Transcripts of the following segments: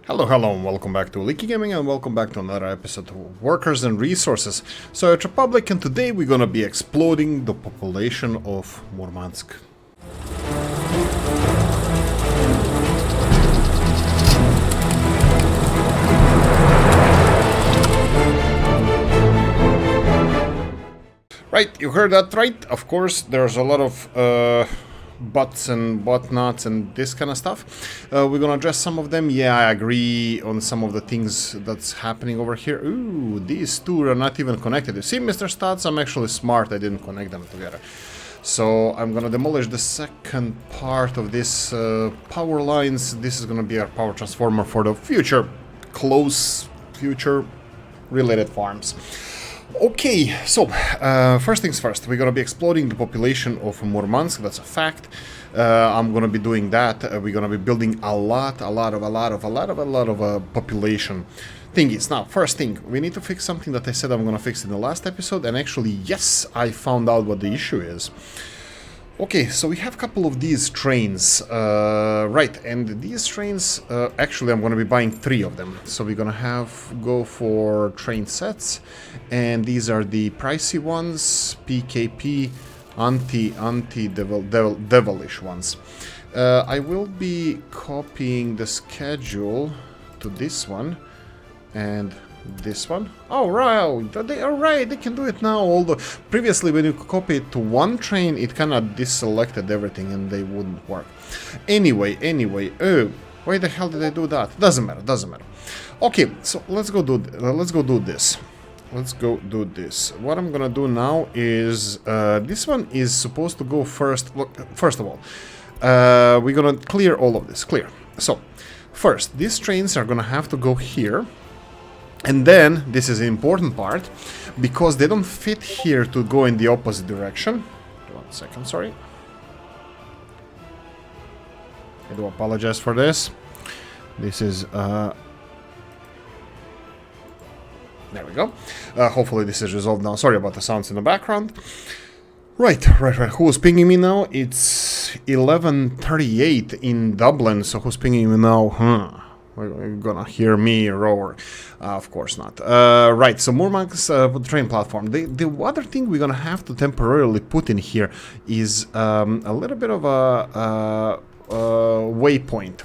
Hello, and welcome back to Oolykee Gaming, and welcome back to another episode of Workers and Resources. So, it's Republic, and today we're gonna be exploding the population of Murmansk. Right, you heard that right. Of course, there's a lot of bots and botnots and this kind of stuff. We're gonna address some of them. Yeah, I agree on some of the things that's happening over here. Ooh, these two are not even connected. You see, Mr. Stats, I'm actually smart. I didn't connect them together. So I'm gonna demolish the second part of this power lines. This is gonna be our power transformer for the future, close future related farms. Okay, so first things first, we're gonna be exploding the population of Murmansk. That's a fact. I'm gonna be doing that. We're gonna be building a lot of population thingies. Now, first thing, we need to fix something that I said I'm gonna fix in the last episode, and actually, yes, I found out what the issue is. Okay, so we have a couple of these trains, right, and these trains, actually I'm going to be buying 3 of them. So we're going to go for train sets, and these are the pricey ones, PKP, devilish ones. I will be copying the schedule to this one, and this one. Oh, right, they can do it now. Although previously when you copy it to one train, it kind of deselected everything and they wouldn't work. Anyway, oh, why the hell did I do that? Doesn't matter. Okay, so let's go do this. What I'm gonna do now is this one is supposed to go first. Look, first of all, we're gonna clear all of this. Clear. So first, these trains are gonna have to go here. And then, this is the important part, because they don't fit here to go in the opposite direction. 1 second, sorry. I do apologize for this. This is, there we go. Hopefully this is resolved now. Sorry about the sounds in the background. Right. Who's pinging me now? It's 11:38 in Dublin, so who's pinging me now? We're gonna hear me roar. Of course not. Right, so Murmansk train platform. The other thing we're gonna have to temporarily put in here is a little bit of a waypoint.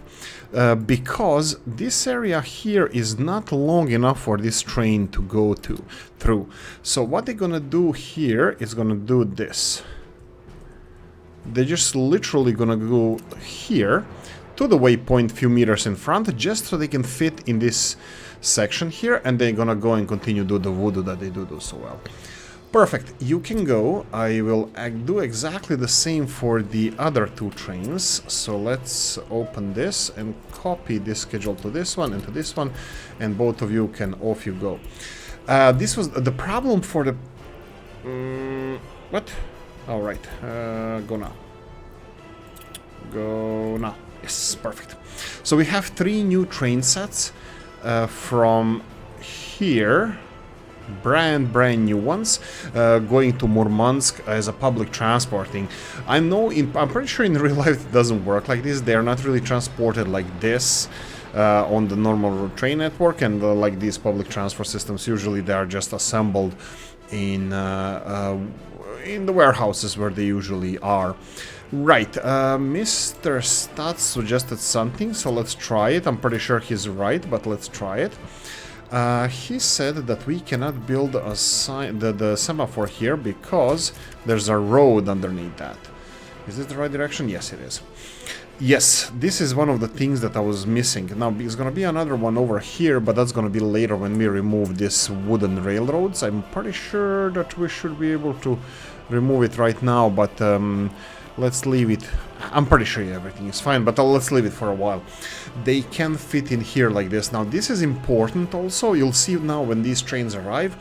Because this area here is not long enough for this train to go through. So what they're gonna do here is gonna do this. They're just literally gonna go here to the waypoint few meters in front, just so they can fit in this section here, and they're gonna go and continue do the voodoo that they do so well. Perfect, you can go. I will do exactly the same for the other 2 trains. So let's open this and copy this schedule to this one and to this one, and both of you can, off you go. This was the problem for the... what? Alright, go now. Go now. Yes, perfect. So we have 3 new train sets from here, brand new ones, going to Murmansk as a public transporting. I'm pretty sure in real life it doesn't work like this. They're not really transported like this on the normal train network, and like these public transport systems, usually they are just assembled in the warehouses where they usually are. Right, Mr. Stats suggested something, so let's try it. I'm pretty sure he's right, but let's try it. He said that we cannot build a sign, the semaphore here, because there's a road underneath that. Is this the right direction? Yes, it is. Yes, this is one of the things that I was missing. Now, there's gonna be another one over here, but that's gonna be later when we remove these wooden railroads. I'm pretty sure that we should be able to remove it right now, but let's leave it. I'm pretty sure everything is fine, but let's leave it for a while. They can fit in here like this. Now, this is important also. You'll see now when these trains arrive,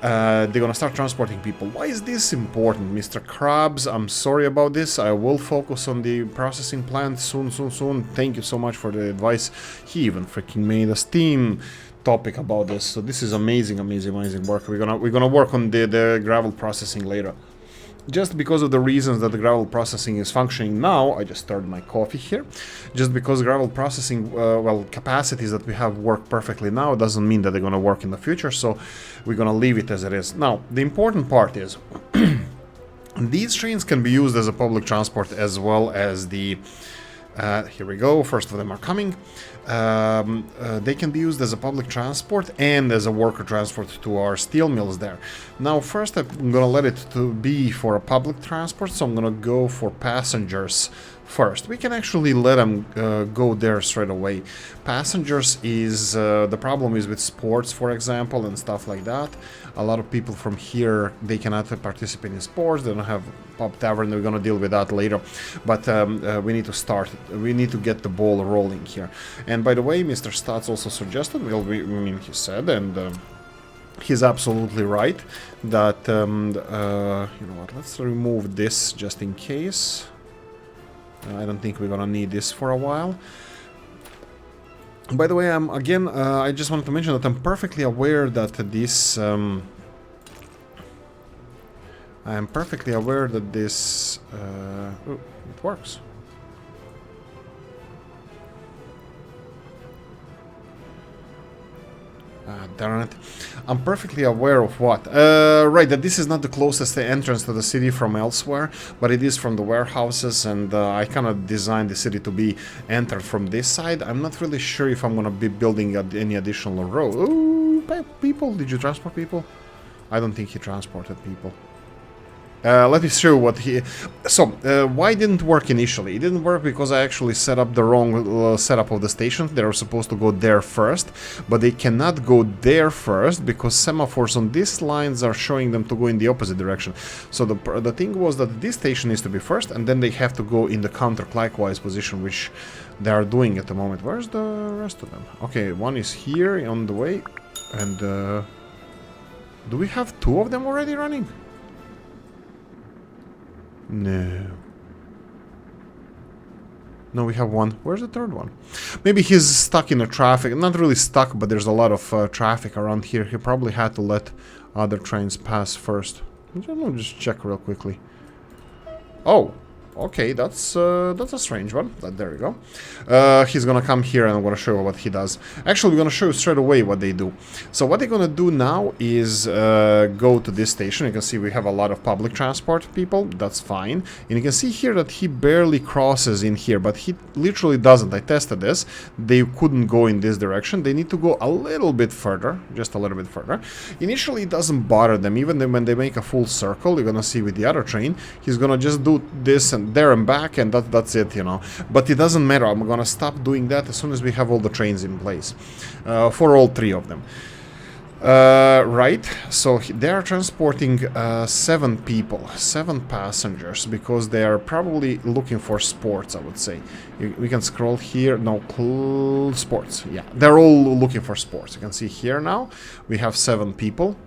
they're gonna start transporting people. Why is this important, Mr. Krabs? I'm sorry about this. I will focus on the processing plant soon. Thank you so much for the advice. He even freaking made a Steam topic about this. So this is amazing work. We're gonna work on the gravel processing later. just because of the reasons that the gravel processing is functioning now. I just stirred my coffee here. Just because gravel processing, well, capacities that we have work perfectly now doesn't mean that they're going to work in the future, so we're going to leave it as it is. Now, the important part is these trains can be used as a public transport as well as the... here we go, first of them are coming. They can be used as a public transport and as a worker transport to our steel mills there. Now, first I'm gonna let it to be for a public transport, so I'm gonna go for passengers first. We can actually let them go there straight away. Passengers is, the problem is with sports, for example, and stuff like that. A lot of people from here, they cannot participate in sports, they don't have pub tavern, we're gonna deal with that later. But we need to start, we need to get the ball rolling here. And by the way, Mr. Stats also suggested, well, I mean, he said, and he's absolutely right, that, you know what, let's remove this just in case. I don't think we're gonna need this for a while. By the way, again, I just wanted to mention that I'm perfectly aware that this... I am perfectly aware that this... oh, it works. Darn it. I'm perfectly aware of what? Right, that this is not the closest entrance to the city from elsewhere, but it is from the warehouses, and I kind of designed the city to be entered from this side. I'm not really sure if I'm going to be building any additional road. Ooh, people? Did you transport people? I don't think he transported people. Let me show what he... So, why didn't it work initially? It didn't work because I actually set up the wrong setup of the station. They were supposed to go there first, but they cannot go there first because semaphores on these lines are showing them to go in the opposite direction. So the thing was that this station needs to be first, and then they have to go in the counterclockwise position, which they are doing at the moment. Where's the rest of them? Okay, one is here on the way, and do we have two of them already running? No. No, we have one. Where's the third one? Maybe he's stuck in the traffic. Not really stuck, but there's a lot of traffic around here. He probably had to let other trains pass first. I'll just check real quickly. Oh, okay, that's a strange one. But there we go. He's gonna come here and I'm gonna show you what he does. Actually, we're gonna show you straight away what they do. So what they're gonna do now is go to this station. You can see we have a lot of public transport people. That's fine. And you can see here that he barely crosses in here, but he literally doesn't. I tested this. They couldn't go in this direction. They need to go a little bit further, just a little bit further. Initially, it doesn't bother them. Even when they make a full circle, you're gonna see with the other train, he's gonna just do this and there and back, and that's it, you know. But it doesn't matter. I'm gonna stop doing that as soon as we have all the trains in place for all three of them. Right, so they are transporting 7 people, 7 passengers, because they are probably looking for sports, I would say. We can scroll here. No, sports. Yeah, they're all looking for sports. You can see here now we have 7 people.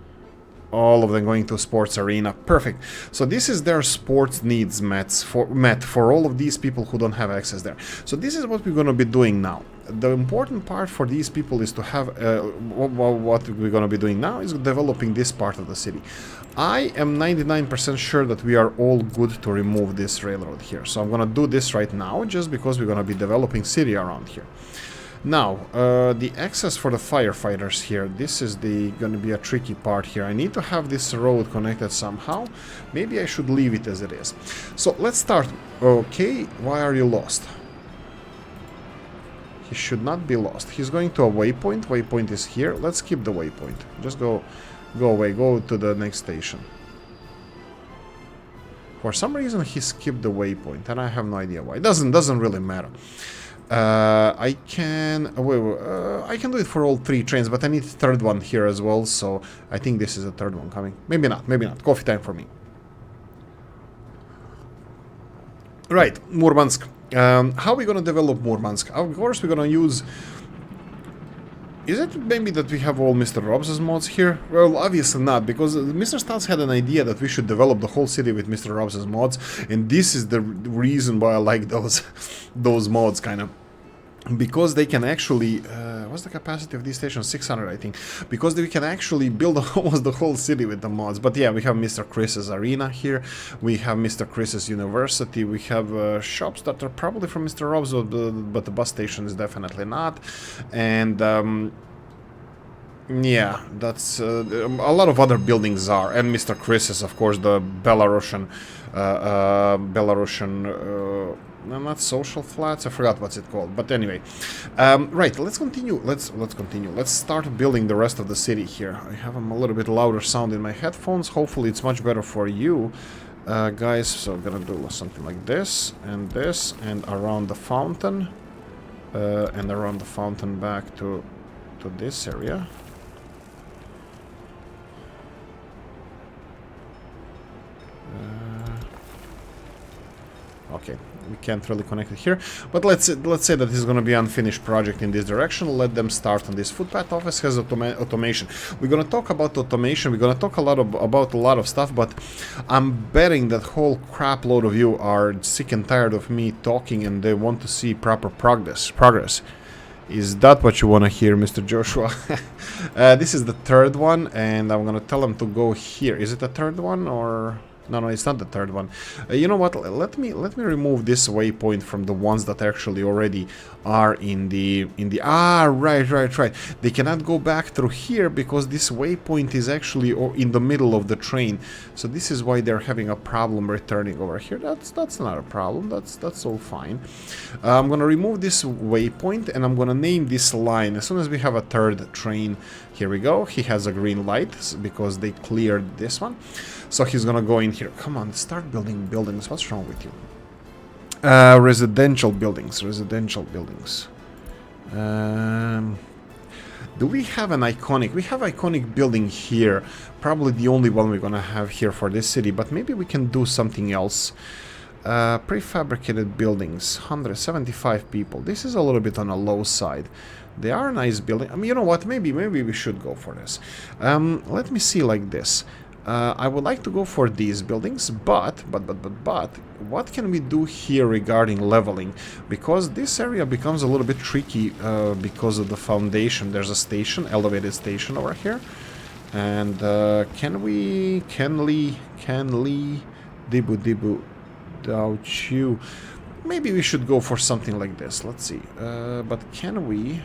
All of them going to sports arena. Perfect. So this is their sports needs met for all of these people who don't have access there. So this is what we're going to be doing now. The important part for these people is to have what we're going to be doing now is developing this part of the city. I am 99% sure that we are all good to remove this railroad here. So I'm going to do this right now just because we're going to be developing city around here. Now, the access for the firefighters here, this is going to be a tricky part here. I need to have this road connected somehow. Maybe I should leave it as it is. So let's start. Okay, why are you lost? He should not be lost. He's going to a waypoint. Waypoint is here. Let's skip the waypoint. Just go away. Go to the next station. For some reason, he skipped the waypoint, and I have no idea why. It doesn't really matter. I can I can do it for all 3 trains, but I need a third one here as well, so I think this is a third one coming. Maybe not, maybe not. Coffee time for me. Right, Murmansk. How are we gonna develop Murmansk? Of course, we're gonna use... Is it maybe that we have all Mr. Robs' mods here? Well, obviously not, because Mr. Stats had an idea that we should develop the whole city with Mr. Robs' mods, and this is the reason why I like those mods, kind of. Because they can actually... What's the capacity of these stations? 600, I think. Because we can actually build almost the whole city with the mods. But yeah, we have Mr. Chris's Arena here. We have Mr. Chris's University. We have shops that are probably from Mr. Rob's, but the bus station is definitely not. And yeah, that's a lot of other buildings are, and Mr. Chris's, of course, the Belarusian, no, not social flats. I forgot what's it called, but anyway, right. Let's continue. Let's continue. Let's start building the rest of the city here. I have a little bit louder sound in my headphones. Hopefully, it's much better for you, guys. So I'm gonna do something like this, and around the fountain, back to this area. Okay, we can't really connect it here, but let's say that this is going to be an unfinished project in this direction. Let them start on this. Footpath office has automation. We're going to talk about automation. We're going to talk about a lot of stuff, but I'm betting that whole crap load of you are sick and tired of me talking, and they want to see proper progress. Is that what you want to hear, Mr. Joshua? This is the third one, and I'm going to tell them to go here. Is it the third one, or... No, it's not the third one. You know what? Let me remove this waypoint from the ones that actually already are in the right. They cannot go back through here because this waypoint is actually in the middle of the train. So this is why they're having a problem returning over here. That's not a problem. That's all fine. I'm gonna remove this waypoint and I'm gonna name this line as soon as we have a third train. Here we go. He has a green light because they cleared this one. So he's gonna go in here. Come on, start building buildings. What's wrong with you? Residential buildings. Do we have an iconic? We have iconic building here. Probably the only one we're gonna have here for this city. But maybe we can do something else. Prefabricated buildings. 175 people. This is a little bit on a low side. They are a nice building. I mean, you know what? Maybe we should go for this. Let me see like this. I would like to go for these buildings, but what can we do here regarding leveling? Because this area becomes a little bit tricky because of the foundation. There's a station, elevated station over here, and dibu doubt you. Maybe we should go for something like this. Let's see. But can we?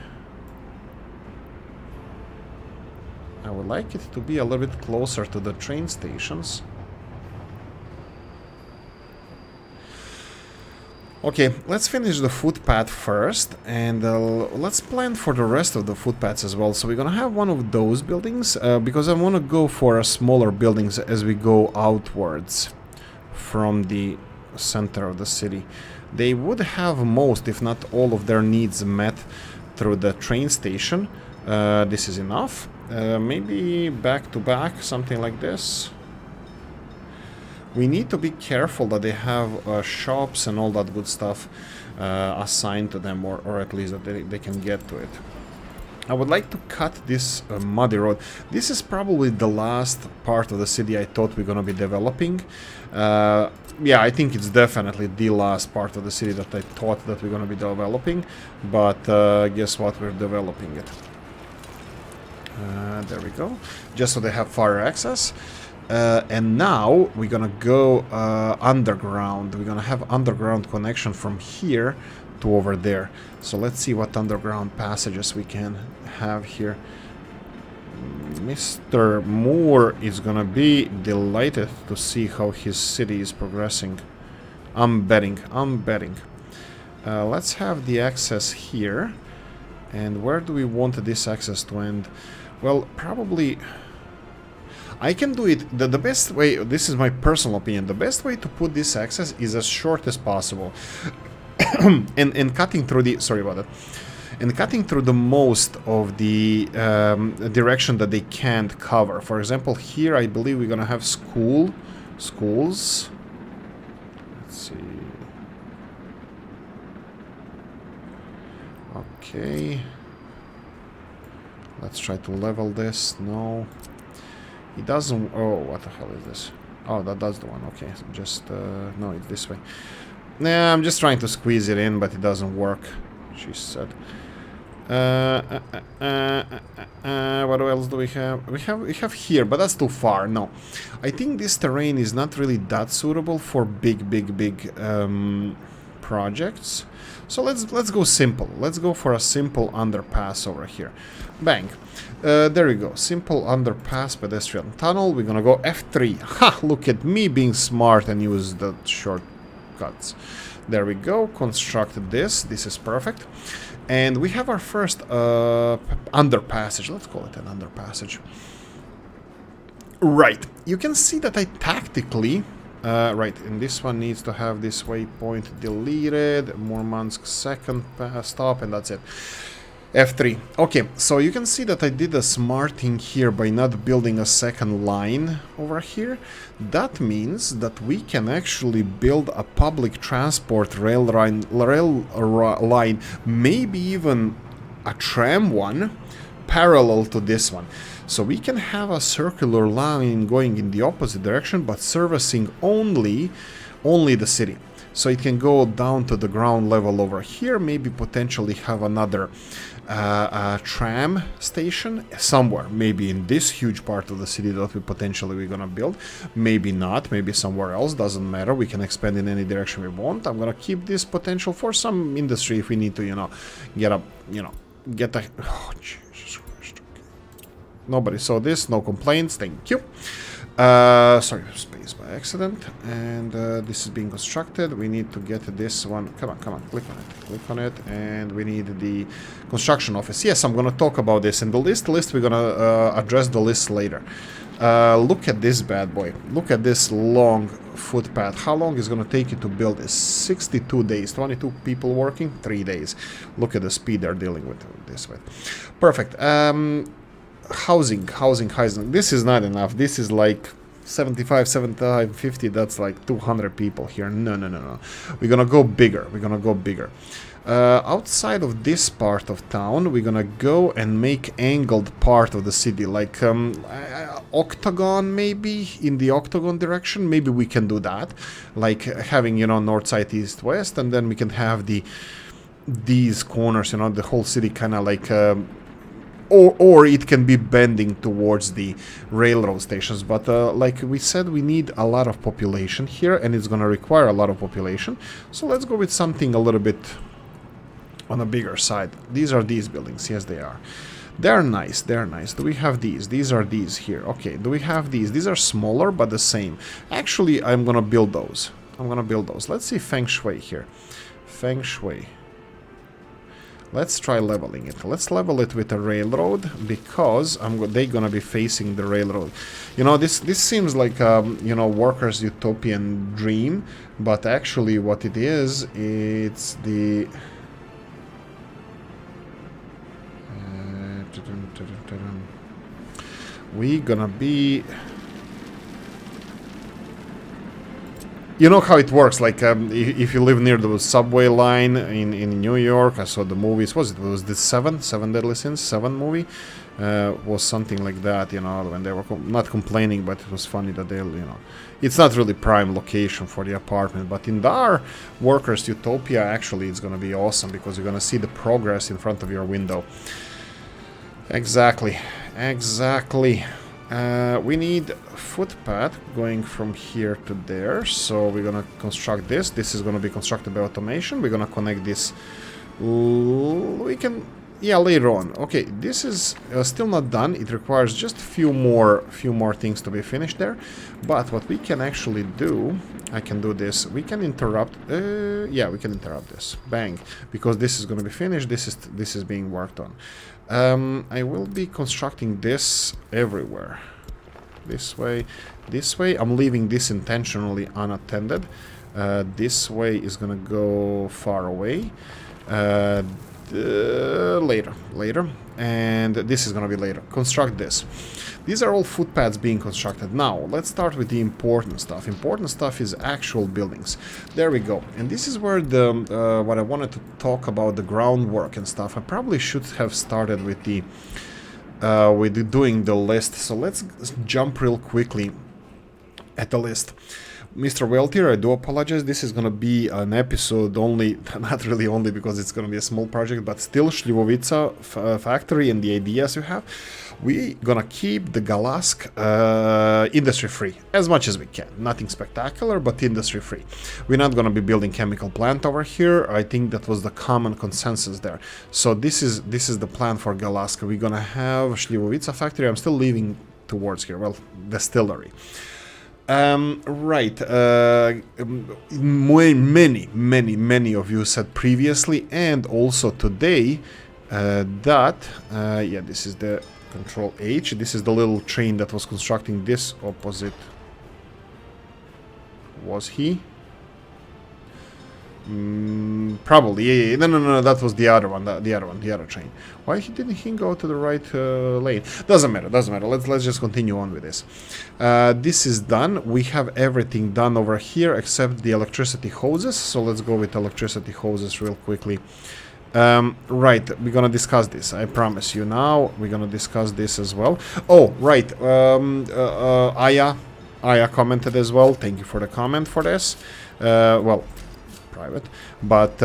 I would like it to be a little bit closer to the train stations. Okay, let's finish the footpath first, and let's plan for the rest of the footpaths as well. So we're gonna have one of those buildings, because I want to go for a smaller buildings as we go outwards from the center of the city. They would have most, if not all, of their needs met through the train station. This is enough. Maybe back to back, something like this. We need to be careful that they have shops and all that good stuff assigned to them, or at least that they can get to it. I would like to cut this muddy road. This is probably the last part of the city I thought we're gonna be developing. Yeah, I think it's definitely the last part of the city that I thought that we're gonna be developing. But guess what? We're developing it. There we go. Just so they have fire access. And now we're gonna go underground. We're gonna have underground connection from here to over there. So let's see what underground passages we can have here. Mr. Moore is gonna be delighted to see how his city is progressing. I'm betting. Let's have the access here. And where do we want this access to end? Well, probably... I can do it, the best way, this is my personal opinion, the best way to put this access is as short as possible. and cutting through the, sorry about that, and cutting through the most of the direction that they can't cover. For example, here I believe we're gonna have schools. Let's see. Okay. Let's try to level this. No. It doesn't... Oh, what the hell is this? Oh, that's the one. Okay, so just... no, it's this way. Nah, I'm just trying to squeeze it in, but it doesn't work, she said. What else do we have? We have here, but that's too far. No, I think this terrain is not really that suitable for big projects. So let's go simple. Let's go for a simple underpass over here. Bang. There we go. Simple underpass pedestrian tunnel. We're gonna go F3. Ha! Look at me being smart and use the shortcuts. There we go. Constructed this. This is perfect. And we have our first underpassage. Let's call it an underpassage. Right. You can see that I tactically... right, and this one needs to have this waypoint deleted. Murmansk second stop, and that's it. F3. Okay, so you can see that I did a smart thing here by not building a second line over here. That means that we can actually build a public transport rail line, maybe even a tram one, parallel to this one. So we can have a circular line going in the opposite direction, but servicing only the city. So it can go down to the ground level over here, maybe potentially have another tram station somewhere, maybe in this huge part of the city that we're gonna build, maybe not, maybe somewhere else, doesn't matter, we can expand in any direction we want. I'm gonna keep this potential for some industry if we need to, get a, oh, Jesus Christ. Nobody saw this, no complaints, thank you. Sorry, space by accident. And this is being constructed. We need to get this one. Come on, click on it. And we need the construction office. Yes, I'm gonna talk about this in the list. We're gonna address the list later. Look at this bad boy. Look at this long footpath. How long is gonna take you to build this? 62 days. 22 people working, 3 days. Look at the speed they're dealing with this way. Perfect. Housing. This is not enough. This is like 75, 50. That's like 200 people here. No. We're gonna go bigger. Outside of this part of town, we're gonna go and make angled part of the city, like octagon, maybe in the octagon direction. Maybe we can do that, like having north, side, east, west, and then we can have these corners. The whole city kind of like. Or it can be bending towards the railroad stations, but like we said, we need a lot of population here, and it's gonna require a lot of population. So let's go with something a little bit on a bigger side. These are these buildings. Yes, they are. They're nice. Do we have these? These are these here. Okay, do we have these? These are smaller, but the same. Actually, I'm gonna build those. Let's see Feng Shui here. Feng Shui. Let's try leveling it. Let's level it with a railroad, because they're gonna be facing the railroad. This seems like workers' utopian dream, but actually what it is, it's the we gonna be. You know how it works, like if you live near the subway line in New York. I saw the movies. Was the Seven Deadly Sins 7 movie? Was something like that, when they were not complaining, but it was funny that they, it's not really prime location for the apartment, but in our workers' utopia, actually, it's gonna be awesome, because you're gonna see the progress in front of your window. Exactly. We need footpath going from here to there, so we're gonna construct this. This is gonna be constructed by automation. We're gonna connect this. We can, later on. Okay, this is still not done. It requires just a few more things to be finished there. But what we can actually do, I can do this. We can interrupt. We can interrupt this. Bang, because this is gonna be finished. This is being worked on. I will be constructing this everywhere. This way. I'm leaving this intentionally unattended. This way is gonna go far away. Later. And this is gonna be later. Construct this. These are all footpaths being constructed. Now, let's start with the important stuff. Important stuff is actual buildings. There we go. And this is where what I wanted to talk about, the groundwork and stuff. I probably should have started with doing the list. So let's jump real quickly at the list. Mr. Weltier, I do apologize. This is gonna be an episode only, not really only because it's gonna be a small project, but still Slivovica factory and the ideas you have. We gonna keep the Galask industry free as much as we can. Nothing spectacular, but industry free. We're not gonna be building chemical plant over here. I think that was the common consensus there. So this is the plan for Galask. We're gonna have Slivovica factory. I'm still leaving towards here. Well, distillery. Right. Many of you said previously and also today that yeah, this is the Control H. This is the little train that was constructing this opposite. Was he? Probably. Yeah. No. That was the other one. The other train. Why didn't he go to the right lane? Doesn't matter. Let's just continue on with this. This is done. We have everything done over here except the electricity hoses. So let's go with electricity hoses real quickly. Right, we're gonna discuss this. I promise you now. We're gonna discuss this as well. Oh, right. Aya commented as well. Thank you for the comment for this. Well, private, but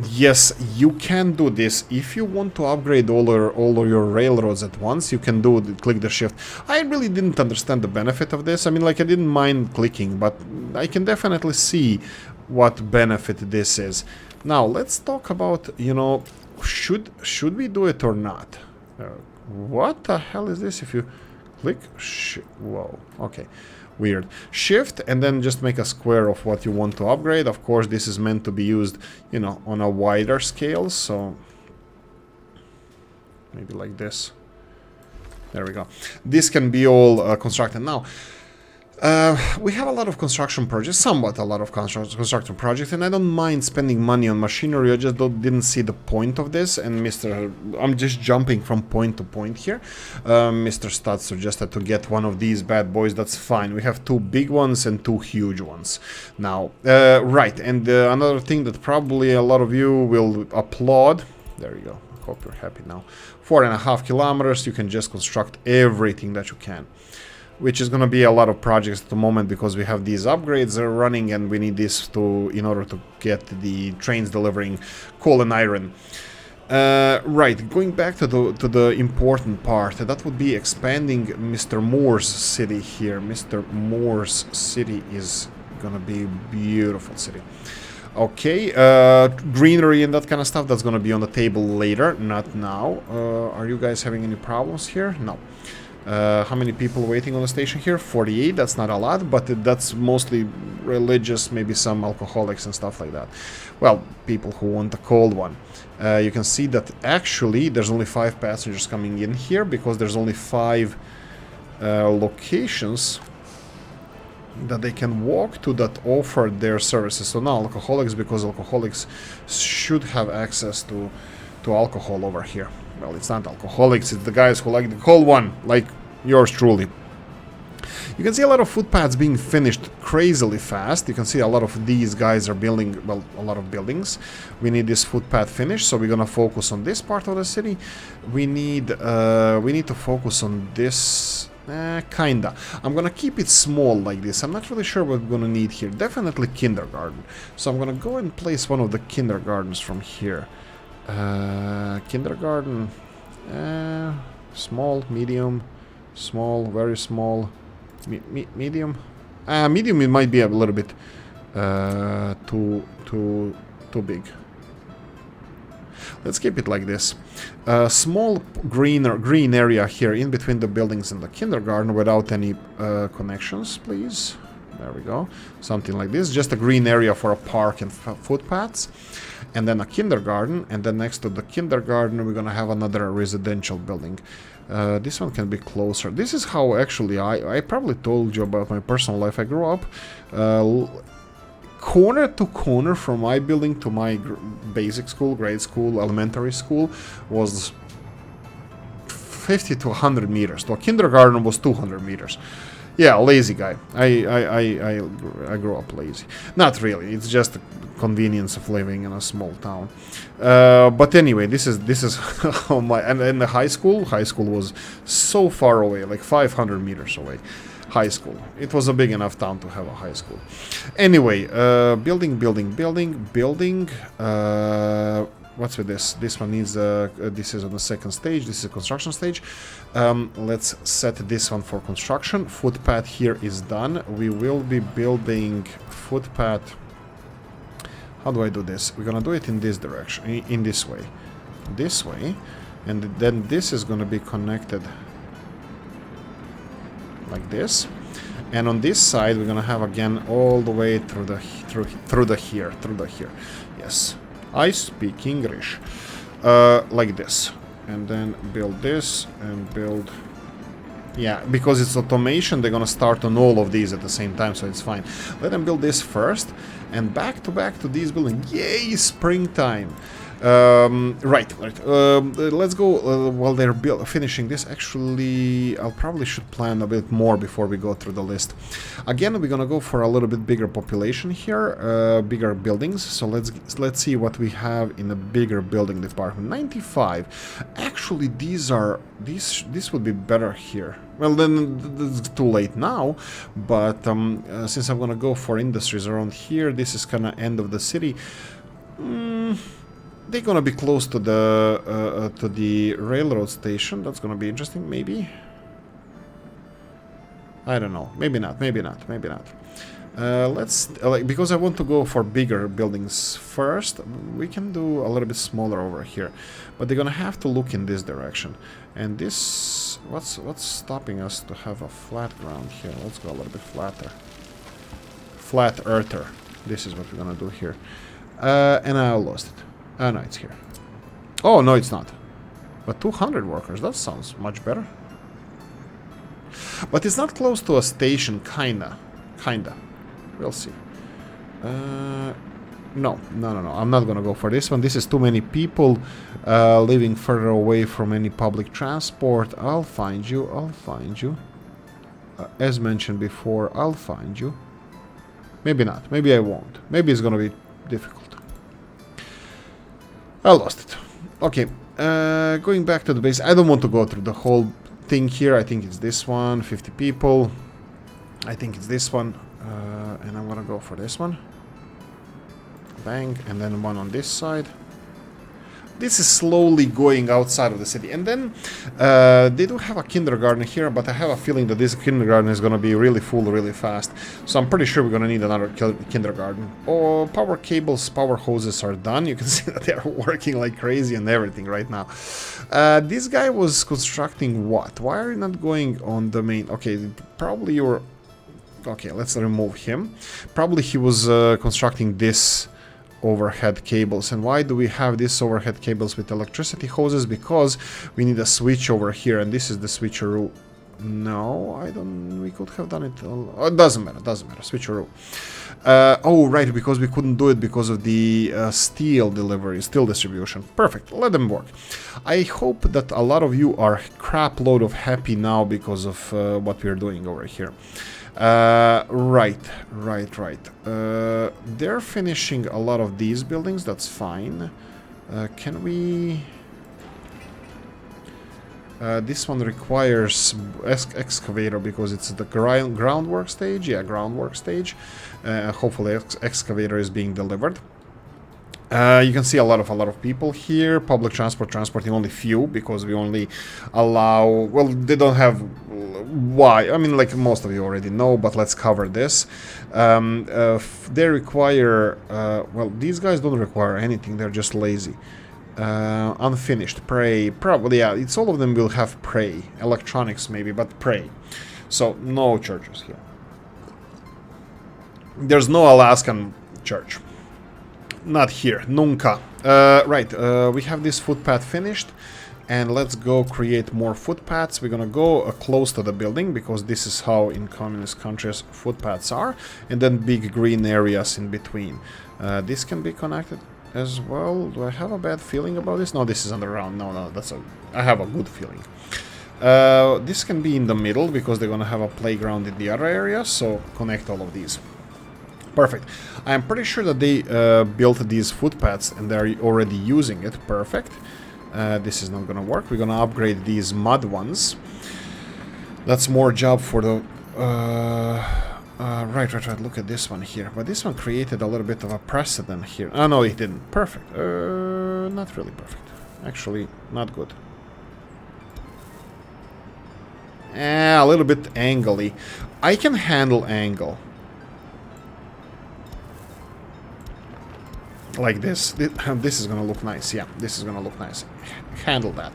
yes, you can do this if you want to upgrade all of your railroads at once. You can click the shift. I really didn't understand the benefit of this. I mean, like, I didn't mind clicking, but I can definitely see what benefit this is. Now let's talk about, you know, should we do it or not? What the hell is this? If you click, whoa, okay. Weird. Shift and then just make a square of what you want to upgrade. Of course, this is meant to be used, you know, on a wider scale. So maybe like this. There we go. This can be all constructed. Now, we have a lot of construction projects, somewhat a lot of construction projects, and I don't mind spending money on machinery. I just didn't see the point of this. And I'm just jumping from point to point here. Mr. Stott suggested to get one of these bad boys. That's fine. We have two big ones and two huge ones. Now, right, and another thing that probably a lot of you will applaud. There you go. Hope you're happy now. 4.5 kilometers. You can just construct everything that you can, which is going to be a lot of projects at the moment because we have these upgrades that are running and we need this in order to get the trains delivering coal and iron. Right, going back to the important part, that would be expanding Mr. Moore's city here. Mr. Moore's city is going to be a beautiful city. Okay, greenery and that kind of stuff, that's going to be on the table later, not now. Are you guys having any problems here? No. How many people waiting on the station here? 48. That's not a lot, but that's mostly religious, maybe some alcoholics and stuff like that. Well, people who want a cold one. You can see that actually there's only 5 passengers coming in here because there's only 5 locations that they can walk to that offer their services. So now alcoholics, because alcoholics should have access to alcohol over here. Well, it's not alcoholics, it's the guys who like the cold one, like yours truly. You can see a lot of footpaths being finished crazily fast. You can see a lot of these guys are building, well, a lot of buildings. We need this footpath finished, so we're gonna focus on this part of the city. We need to focus on this, kinda. I'm gonna keep it small like this. I'm not really sure what we're gonna need here. Definitely kindergarten. So I'm gonna go and place one of the kindergartens from here. Kindergarten, small, medium, small, very small, medium. Medium, it might be a little bit too big. Let's keep it like this. Small green area here in between the buildings and the kindergarten without any connections, please. There we go. Something like this. Just a green area for a park and footpaths. And then a kindergarten. And then next to the kindergarten, we're going to have another residential building. This one can be closer. This is how actually I probably told you about my personal life. I grew up corner to corner from my building to my basic school, grade school, elementary school was 50 to 100 meters. To a kindergarten was 200 meters. Yeah, lazy guy. I grew up lazy. Not really. It's just the convenience of living in a small town. But anyway, this is how my and the high school was so far away, like 500 meters away. high school. It was a big enough town to have a high school. Anyway, building. What's with this? This one needs this is on the second stage. This is a construction stage. Let's set this one for construction. Footpath here is done. We will be building footpath. How do I do this? We're gonna do it in this direction, in this way, and then this is gonna be connected like this. And on this side, we're gonna have again all the way through the here. Yes. I speak English. Like this. And then build this and build... Yeah, because it's automation, they're gonna start on all of these at the same time, so it's fine. Let them build this first, and back to these buildings. Yay, springtime! Right. Let's go while they're finishing this. Actually, I'll probably should plan a bit more before we go through the list. Again, we're gonna go for a little bit bigger population here, bigger buildings. So let's see what we have in a bigger building department. 95. Actually, this would be better here. Well, then it's too late now. But since I'm gonna go for industries around here, this is kind of end of the city. They're gonna be close to the railroad station. That's gonna be interesting, maybe. I don't know. Maybe not. Let's because I want to go for bigger buildings first. We can do a little bit smaller over here, but they're gonna have to look in this direction. And this, what's stopping us to have a flat ground here? Let's go a little bit flatter. Flat earther. This is what we're gonna do here. And I lost it. Oh, no, it's here. Oh, no, it's not. But 200 workers, that sounds much better. But it's not close to a station, kinda. We'll see. No. I'm not gonna go for this one. This is too many people living further away from any public transport. I'll find you. As mentioned before, I'll find you. Maybe not. Maybe I won't. Maybe it's gonna be difficult. I lost it. Okay, going back to the base. I don't want to go through the whole thing here. I think it's this one, 50 people. I think it's this one, and I'm gonna go for this one. Bang, and then one on this side. This is slowly going outside of the city. And then they do have a kindergarten here, but I have a feeling that this kindergarten is going to be really full really fast. So I'm pretty sure we're going to need another kindergarten. Oh, power cables, power hoses are done. You can see that they are working like crazy and everything right now. This guy was constructing what? Why are you not going on the main? Okay, probably you were... Okay, let's remove him. Probably he was constructing this overhead cables. And why do we have these overhead cables with electricity hoses? Because we need a switch over here, and this is the switcheroo. No, I don't. We could have done it. Oh, it doesn't matter. Switcheroo. Oh, right, because we couldn't do it because of the steel delivery, steel distribution. Perfect. Let them work. I hope that a lot of you are crap load of happy now because of what we're doing over here. Right. They're finishing a lot of these buildings, that's fine. Can we... this one requires excavator because it's the groundwork stage. Yeah, groundwork stage. Hopefully excavator is being delivered. You can see a lot of people here. Public transporting only few because we only allow... Well, they don't have... Why? I mean, like most of you already know, but let's cover this. They require... well, these guys don't require anything. They're just lazy. Unfinished. Prey. Probably, yeah. It's all of them will have prey. Electronics maybe, but prey. So, no churches here. There's no Alaskan church. Not here. Nunca. Right. We have this footpath finished. And let's go create more footpaths. We're gonna go close to the building because this is how in communist countries footpaths are. And then big green areas in between. This can be connected as well. Do I have a bad feeling about this? No, this is underground. No, I have a good feeling. This can be in the middle because they're gonna have a playground in the other area. So connect all of these. Perfect. I'm pretty sure that they built these footpaths and they're already using it. Perfect. This is not gonna work. We're gonna upgrade these mud ones. That's more job for the Right. Look at this one here. But this one created a little bit of a precedent here. Oh, no, it didn't. Perfect. Not really perfect. Actually, not good. A little bit angly. I can handle angle. Like this. This is gonna look nice. Yeah, this is gonna look nice. Handle that.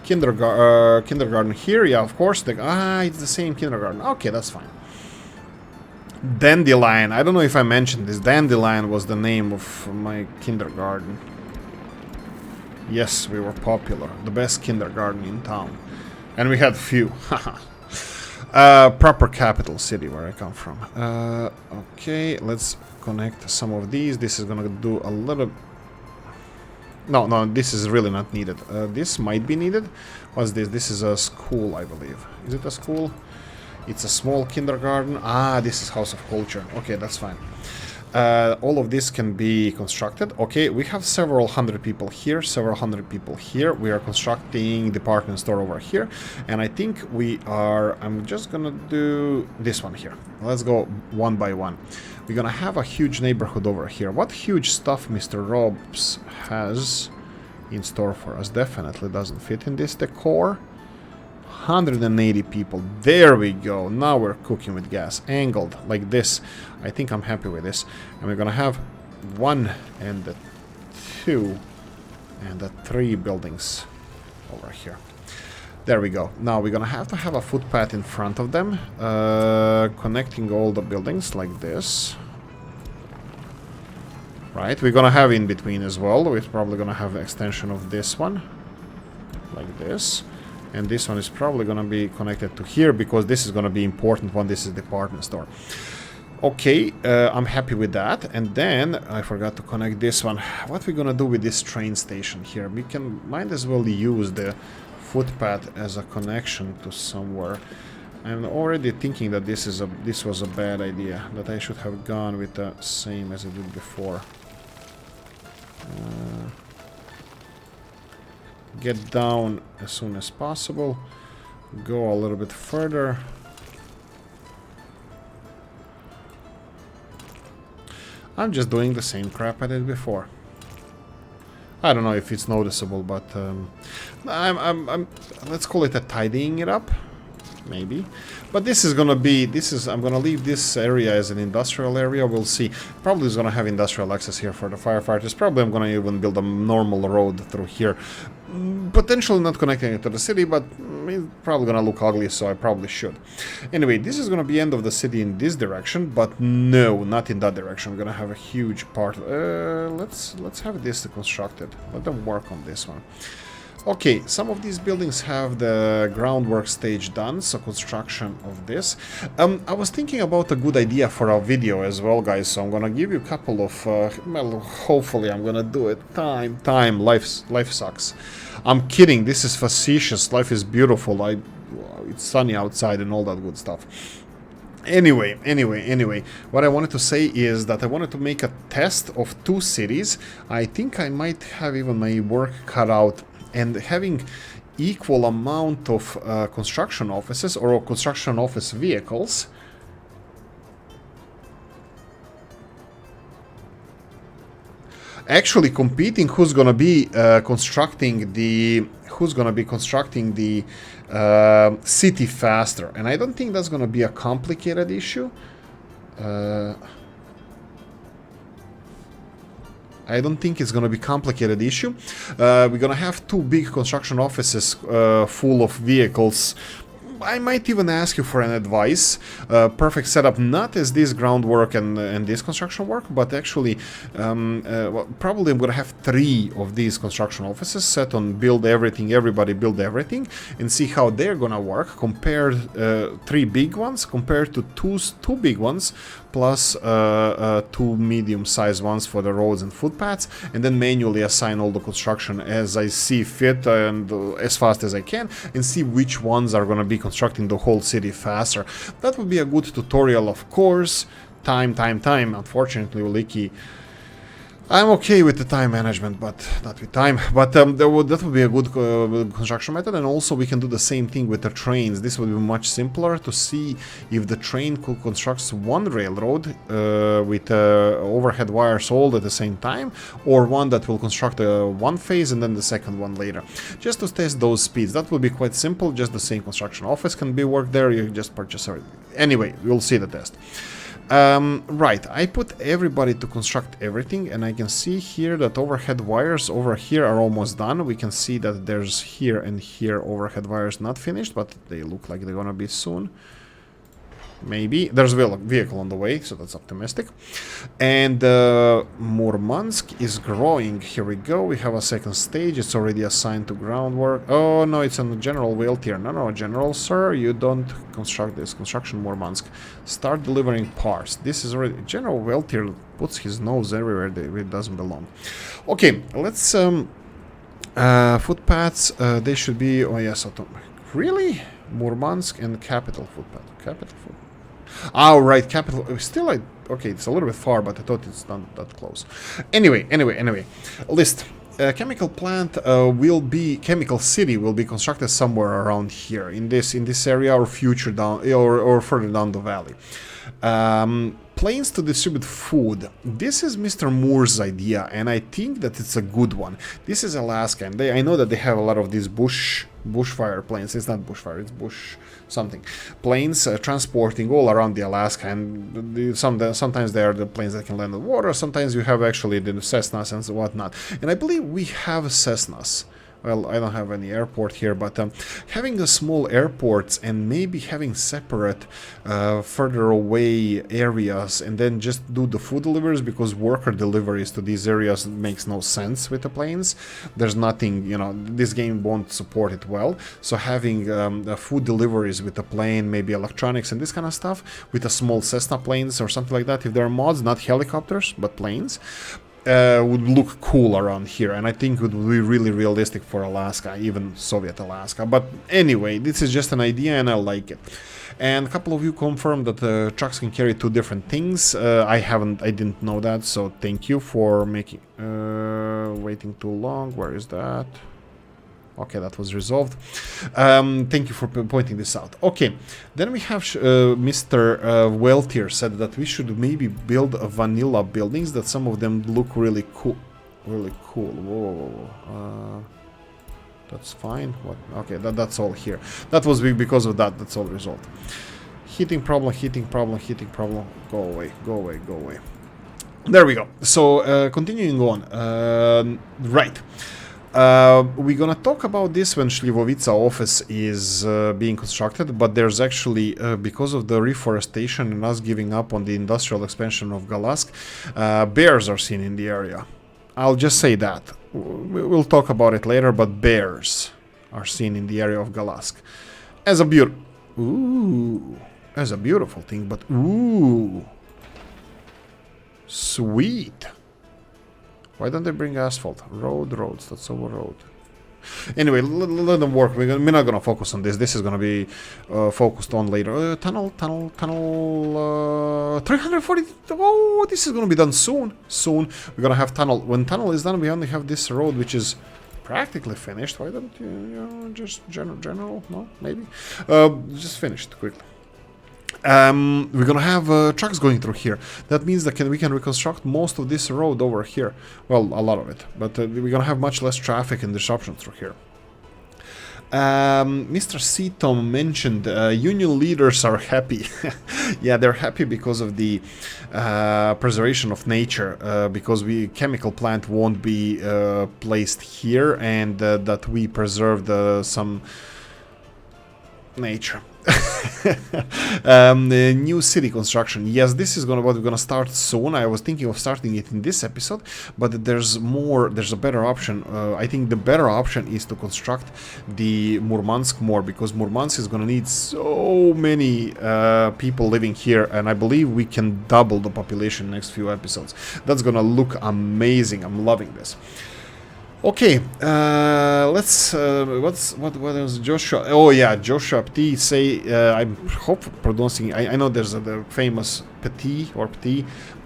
Kindergarten here. Yeah, of course. It's the same kindergarten. Okay, that's fine. Dandelion. I don't know if I mentioned this. Dandelion was the name of my kindergarten. Yes, we were popular. The best kindergarten in town. And we had few. Proper capital city where I come from. Okay, let's connect some of these. This is gonna do a little... No, this is really not needed. This might be needed. What's this? This is a school, I believe. Is it a school? It's a small kindergarten. This is House of Culture. Okay, that's fine. All of this can be constructed. Okay, we have several hundred people here, several hundred people here. We are constructing department store over here. And I think we are... I'm just gonna do this one here. Let's go one by one. We're gonna have a huge neighborhood over here. What huge stuff Mr. Robs has in store for us definitely doesn't fit in this decor. 180 people. There we go. Now we're cooking with gas. Angled like this. I think I'm happy with this. And we're gonna have 1 and 2 and 3 buildings over here. There we go. Now we're gonna have to have a footpath in front of them, connecting all the buildings like this. Right, we're gonna have in between as well. We're probably gonna have an extension of this one, like this. And this one is probably gonna be connected to here because this is gonna be important when this is the department store. Okay, I'm happy with that. And then I forgot to connect this one. What we're gonna do with this train station here? We might as well use the footpath as a connection to somewhere. I'm already thinking that this was a bad idea. That I should have gone with the same as I did before. Get down as soon as possible. Go a little bit further. I'm just doing the same crap I did before. I don't know if it's noticeable, but I'm let's call it a tidying it up, maybe. But this is gonna be I'm gonna leave this area as an industrial area. We'll see. Probably is gonna have industrial access here for the firefighters. Probably I'm gonna even build a normal road through here. Potentially not connecting it to the city, but it's probably gonna look ugly, so I probably should. Anyway, this is gonna be end of the city in this direction, but no, not in that direction. We're gonna have a huge part. Let's have this constructed. Let them work on this one. Okay, some of these buildings have the groundwork stage done, so construction of this. I was thinking about a good idea for our video as well, guys, so I'm gonna give you a couple of, well, hopefully I'm gonna do it. Life sucks. I'm kidding, this is facetious, life is beautiful, it's sunny outside and all that good stuff. Anyway, what I wanted to say is that I wanted to make a test of 2 cities. I think I might have even my work cut out. And having equal amount of construction offices or construction office vehicles actually competing who's gonna be constructing the city faster. And I don't think that's gonna be a complicated issue. I don't think it's going to be a complicated issue. We're going to have 2 big construction offices full of vehicles. I might even ask you for an advice. Perfect setup, not as this groundwork and this construction work, but actually well, probably I'm going to have 3 of these construction offices set on build everything, everybody build everything, and see how they're going to work. Compare 3 big ones compared to 2 big ones plus 2 medium-sized ones for the roads and footpaths, and then manually assign all the construction as I see fit and as fast as I can, and see which ones are going to be constructing the whole city faster. That would be a good tutorial, of course. Time. Unfortunately, Oolykee I'm okay with the time management, but not with time. But that would be a good construction method, and also we can do the same thing with the trains. This would be much simpler to see if the train could construct one railroad with overhead wires all at the same time, or one that will construct one phase and then the second one later. Just to test those speeds. That will be quite simple, just the same construction office can be worked there, you just purchase it. Anyway, we'll see the test. Right, I put everybody to construct everything, and I can see here that overhead wires over here are almost done. We can see that there's here and here overhead wires not finished, but they look like they're gonna be soon. Maybe. There's a vehicle on the way, so that's optimistic. And Murmansk is growing. Here we go. We have a second stage. It's already assigned to groundwork. Oh, no, it's on the general wheel tier. No, general, sir, you don't construct this. Construction Murmansk. Start delivering parts. This is already... General wheel tier puts his nose everywhere it doesn't belong. Okay, let's... footpaths, they should be... Oh, yes, really? Murmansk and capital footpath. Capital footpath. Oh, right, capital. Still, okay, it's a little bit far, but I thought it's not that close. Anyway. List. Chemical plant will be... Chemical city will be constructed somewhere around here, in this area, or future down, or further down the valley. Planes to distribute food. This is Mr. Moore's idea, and I think that it's a good one. This is Alaska, and I know that they have a lot of these bushfire planes. It's not bushfire, it's bush something. Planes transporting all around the Alaska, and sometimes they are the planes that can land on water, sometimes you have actually the Cessnas and whatnot. And I believe we have Cessnas. Well, I don't have any airport here, but having the small airports and maybe having separate further away areas, and then just do the food deliveries, because worker deliveries to these areas makes no sense with the planes. There's nothing, you know, this game won't support it well. So having the food deliveries with the plane, maybe electronics and this kind of stuff, with a small Cessna planes or something like that, if there are mods, not helicopters, but planes, would look cool around here, and I think it would be really realistic for Alaska, even Soviet Alaska. But anyway, this is just an idea, and I like it. And a couple of you confirmed that trucks can carry two different things. I didn't know that, so thank you for making... waiting too long, where is that? Okay, that was resolved. Thank you for pointing this out. Okay, then we have Mr. Weltier said that we should maybe build vanilla buildings, that some of them look really cool. Really cool. Whoa. That's fine. What? Okay, that's all here. That was because of that. That's all resolved. Heating problem. Go away. There we go. So, continuing on. Right. We're gonna talk about this when Shlivovica office is being constructed, but there's actually, because of the reforestation and us giving up on the industrial expansion of Galask, bears are seen in the area. I'll just say that. We'll talk about it later, but bears are seen in the area of Galask. As a beautiful thing, but ooh. Sweet. Why don't they bring asphalt? Roads, that's over road. Anyway, let them work. We're not gonna focus on this. This is gonna be focused on later. Tunnel. 340. Oh, this is gonna be done soon. We're gonna have tunnel. When tunnel is done, we only have this road, which is practically finished. Why don't you just general? No, maybe. Just finished quickly. We're gonna have trucks going through here. That means that we can reconstruct most of this road over here. Well, a lot of it. But we're gonna have much less traffic and disruption through here. Mr. Seatom mentioned union leaders are happy. Yeah, they're happy because of the preservation of nature, because chemical plant won't be placed here, and that we preserved some nature. The new city construction. Yes, this is what we're gonna start soon. I was thinking of starting it in this episode, but there's a better option. I think the better option is to construct the Murmansk more, because Murmansk is gonna need so many people living here, and I believe we can double the population next few episodes. That's gonna look amazing. I'm loving this. Okay, let's, what else, Joshua, oh yeah, Joshua Petit say, I hope pronouncing, I know there's the famous Petit,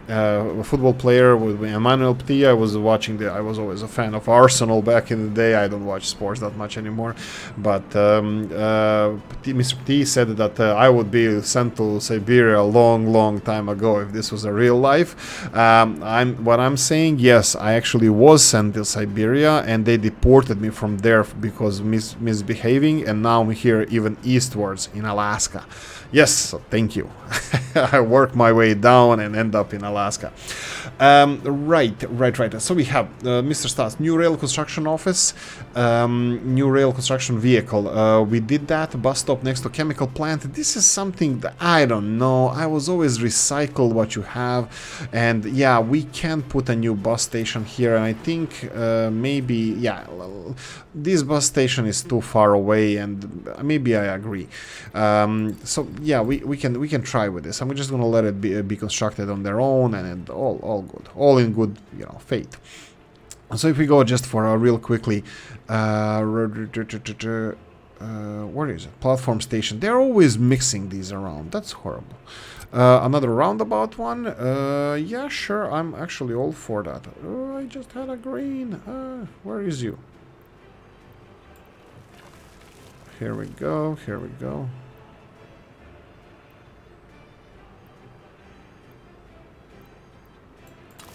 a football player with Emmanuel Petit. I was always a fan of Arsenal back in the day. I don't watch sports that much anymore, but Mr. Petit said that I would be sent to Siberia a long time ago if this was a real life. What I'm saying, yes, I actually was sent to Siberia, and they deported me from there because misbehaving, and now I'm here even eastwards in Alaska. Yes, so thank you. I work my way down and end up in Alaska. Right. So we have Mr. Stas, new rail construction office, new rail construction vehicle. We did that, bus stop next to chemical plant. This is something that I don't know. I was always recycle what you have, and yeah, we can put a new bus station here, and I think maybe, yeah, this bus station is too far away, and maybe I agree. So yeah, we can try with this. I'm just gonna let it be constructed on their own, and all good, all in good, you know, faith. So if we go just for real quickly, where is it? Platform station. They're always mixing these around. That's horrible. Another roundabout one. Yeah, sure. I'm actually all for that. I just had a green. Where is you? Here we go. Here we go.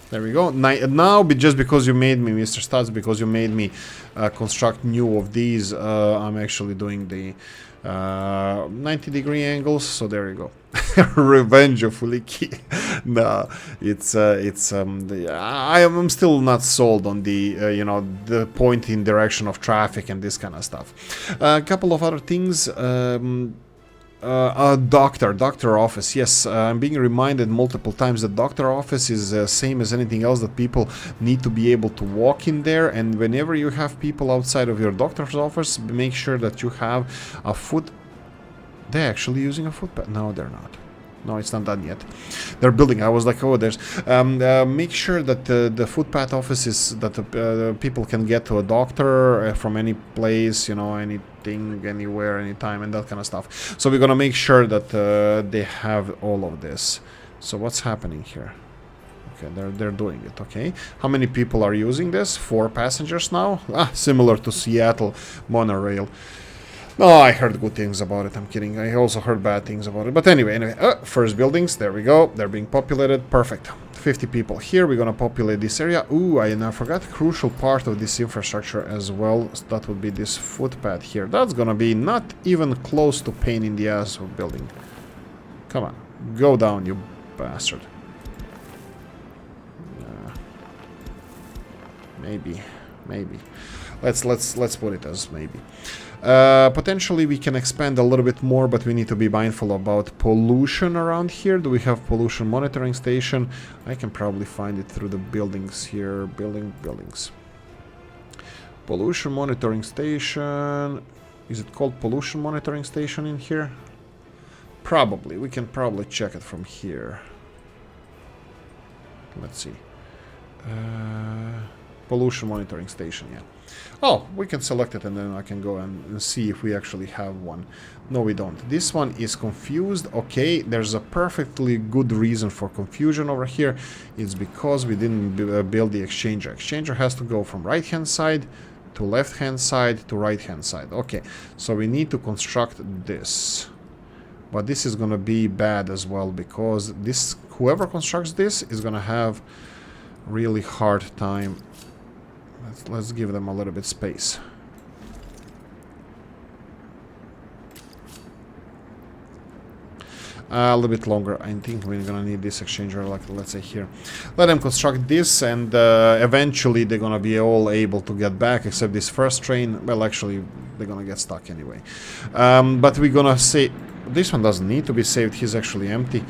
There we go. Now, just because you made me, Mr. Stats, because you made me construct new of these, I'm actually doing the 90-degree angles. So there you go. Revenge of Oolykee. No, I'm still not sold on the you know, the pointing direction of traffic and this kind of stuff. A couple of other things. Doctor office. Yes, I'm being reminded multiple times that doctor office is same as anything else, that people need to be able to walk in there, and whenever you have people outside of your doctor's office, make sure that you have a foot. They're actually using a footpath. No, they're not. No, it's not done yet. They're building. I was like, oh, there's... make sure that the footpath office is... that people can get to a doctor from any place, you know, anything, anywhere, anytime, and that kind of stuff. So we're gonna make sure that they have all of this. So what's happening here? Okay, they're doing it, okay. How many people are using this? 4 passengers now? Ah, similar to Seattle monorail. No, I heard good things about it. I'm kidding. I also heard bad things about it. But anyway, first buildings. There we go. They're being populated. Perfect. 50 people here. We're gonna populate this area. Ooh, I forgot a crucial part of this infrastructure as well. That would be this footpath here. That's gonna be not even close to pain in the ass of building. Come on, go down, you bastard. Maybe. Let's put it as maybe. Potentially we can expand a little bit more, but we need to be mindful about pollution around here. Do we have pollution monitoring station? I can probably find it through the buildings here. Buildings. Pollution monitoring station. Is it called pollution monitoring station in here? Probably. We can probably check it from here. Let's see. Pollution monitoring station, yeah. Oh, we can select it and then I can go and see if we actually have one. No, we don't. This one is confused. Okay, there's a perfectly good reason for confusion over here. It's because we didn't build the exchanger. Exchanger has to go from right-hand side to left-hand side to right-hand side. Okay, so we need to construct this. But this is going to be bad as well, because this, whoever constructs this is going to have really hard time. Let's give them a little bit space. A little bit longer. I think we're gonna need this exchanger, like let's say here. Let them construct this, and eventually they're gonna be all able to get back, except this first train. Well, actually, they're gonna get stuck anyway. But we're gonna say this one doesn't need to be saved. He's actually empty.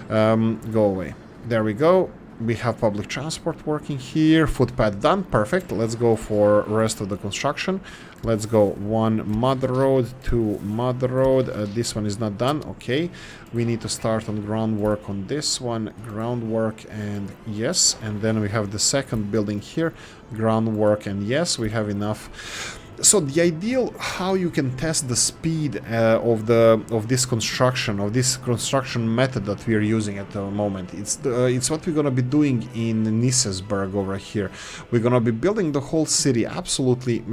Go away. There we go. We have public transport working here. Footpath done. Perfect. Let's go for rest of the construction. Let's go 1 mud road, 2 mud road. This one is not done. Okay. We need to start on groundwork on this one. Groundwork and yes. And then we have the second building here. Groundwork and yes. We have enough. So the ideal how you can test the speed of this construction method that we are using at the moment, it's what we're gonna be doing in Nissesburg over here. We're gonna be building the whole city absolutely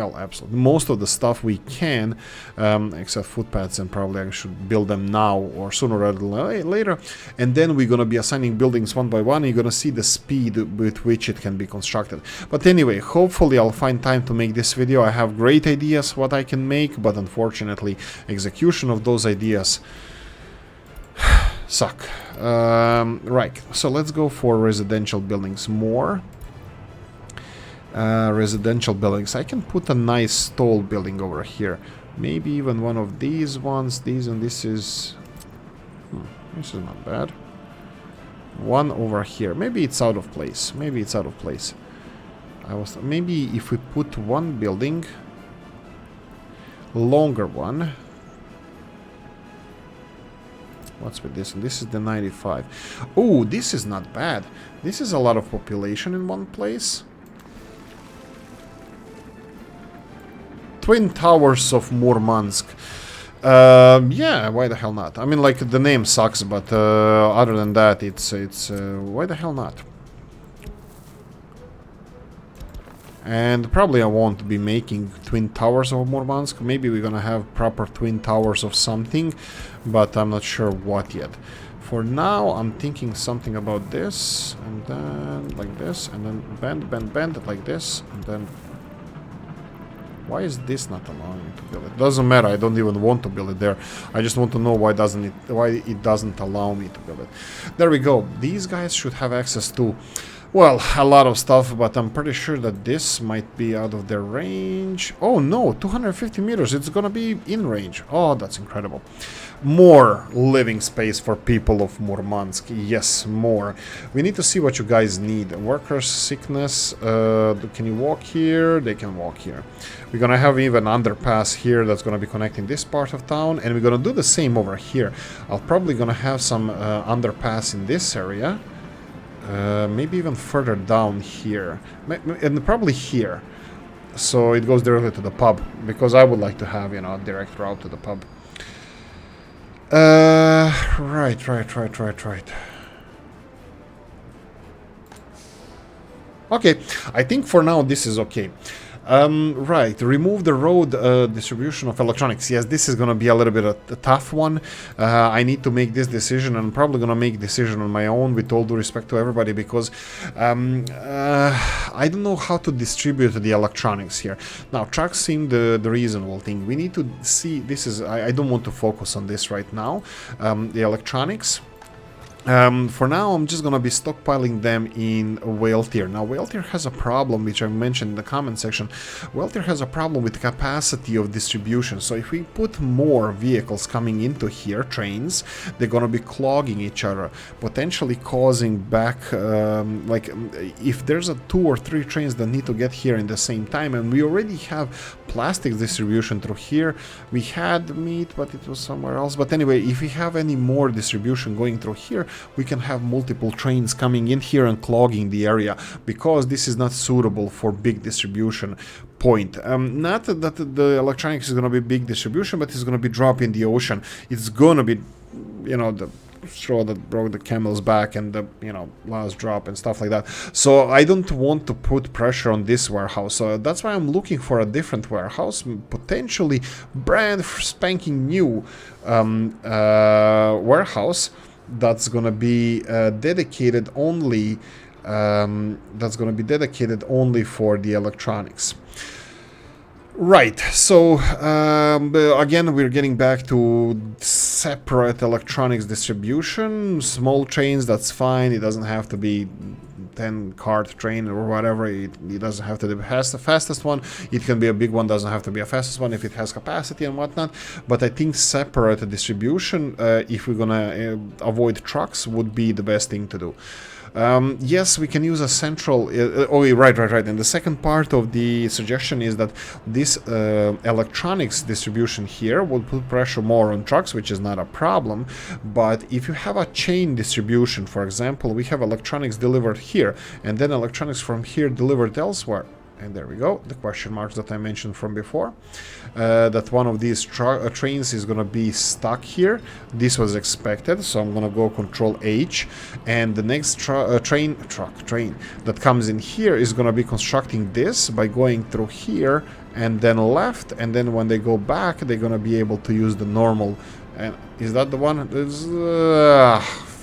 most of the stuff we can, except footpaths, and probably I should build them now or sooner rather than later. And then we're gonna be assigning buildings one by one. You're gonna see the speed with which it can be constructed. But anyway, hopefully I'll find time to make this video. I have great ideas what I can make, but unfortunately execution of those ideas suck. Right, so let's go for residential buildings more. Residential buildings. I can put a nice tall building over here. Maybe even one of these ones. These and this is... this is not bad. One over here. Maybe it's out of place. Maybe it's out of place. Maybe if we put one building, longer one. What's with this one? This is the 95. Oh, this is not bad. This is a lot of population in one place. Twin Towers of Murmansk. Yeah, why the hell not? I mean, like, the name sucks, but other than that, it's why the hell not? And probably I won't be making Twin Towers of Murmansk. Maybe we're gonna have proper Twin Towers of something, but I'm not sure what yet. For now, I'm thinking something about this, and then like this, and then bend like this, and then... Why is this not allowing me to build it? Doesn't matter, I don't even want to build it there. I just want to know why it doesn't allow me to build it. There we go. These guys should have access to, well, a lot of stuff, but I'm pretty sure that this might be out of their range. Oh no, 250 meters, it's gonna be in range. Oh, that's incredible. More living space for people of Murmansk. Yes, more. We need to see what you guys need. Workers, sickness. Can you walk here? They can walk here. We're gonna have even underpass here that's gonna be connecting this part of town, and we're gonna do the same over here. I'll probably gonna have some underpass in this area. Maybe even further down here. And probably here. So it goes directly to the pub, because I would like to have, you know, a direct route to the pub. Right. Okay, I think for now this is okay. Right, remove the road distribution of electronics. Yes, this is gonna be a little bit a tough one. I need to make this decision, and I'm probably gonna make decision on my own, with all due respect to everybody, because I don't know how to distribute the electronics here. Now, trucks seem the reasonable thing. We need to see, this is, I don't want to focus on this right now, the electronics. For now, I'm just gonna be stockpiling them in Whale Tier. Now, Whale Tier has a problem, which I mentioned in the comment section. Whale Tier has a problem with the capacity of distribution. So if we put more vehicles coming into here, trains, they're gonna be clogging each other, potentially causing back, like, if there's 2 or 3 trains that need to get here in the same time, and we already have plastic distribution through here. We had meat, but it was somewhere else. But anyway, if we have any more distribution going through here, we can have multiple trains coming in here and clogging the area, because this is not suitable for big distribution point. Not that the electronics is going to be big distribution, but it's going to be drop in the ocean. It's going to be, you know, the straw that broke the camel's back, and the, you know, last drop and stuff like that. So I don't want to put pressure on this warehouse. So that's why I'm looking for a different warehouse, potentially brand spanking new warehouse that's gonna be dedicated only for the electronics. Right, so again, we're getting back to separate electronics distribution. Small trains, that's fine. It doesn't have to be 10-cart train or whatever. It doesn't have to be the fastest one. It can be a big one, doesn't have to be a fastest one if it has capacity and whatnot. But I think separate distribution, if we're gonna avoid trucks, would be the best thing to do. Yes, we can use a central... right. And the second part of the suggestion is that this electronics distribution here will put pressure more on trucks, which is not a problem. But if you have a chain distribution, for example, we have electronics delivered here, and then electronics from here delivered elsewhere. And there we go, the question marks that I mentioned from before. That one of these trains is gonna be stuck here. This was expected, so I'm gonna go Control H, and the next train that comes in here is gonna be constructing this by going through here and then left, and then when they go back, they're gonna be able to use the normal. And is that the one?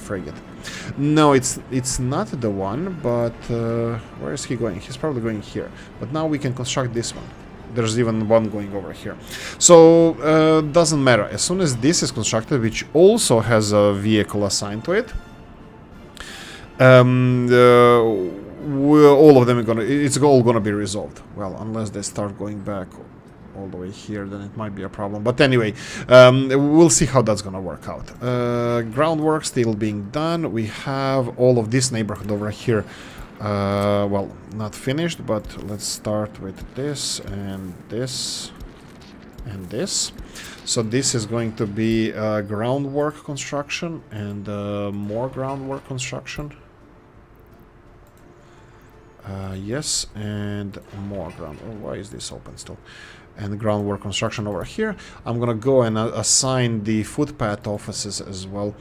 Frig it. No, it's not the one, but where is he going? He's probably going here. But now we can construct this one. There's even one going over here. So, doesn't matter. As soon as this is constructed, which also has a vehicle assigned to it, all of them are it's all gonna be resolved. Well, unless they start going back all the way here, then it might be a problem. But anyway, we'll see how that's gonna work out. Groundwork still being done. We have all of this neighborhood over here. Well, not finished, but let's start with this and this and this. So this is going to be groundwork construction and more groundwork construction. Yes, and more ground. Oh, why is this open still? And groundwork construction over here. I'm gonna go and assign the footpath offices as well.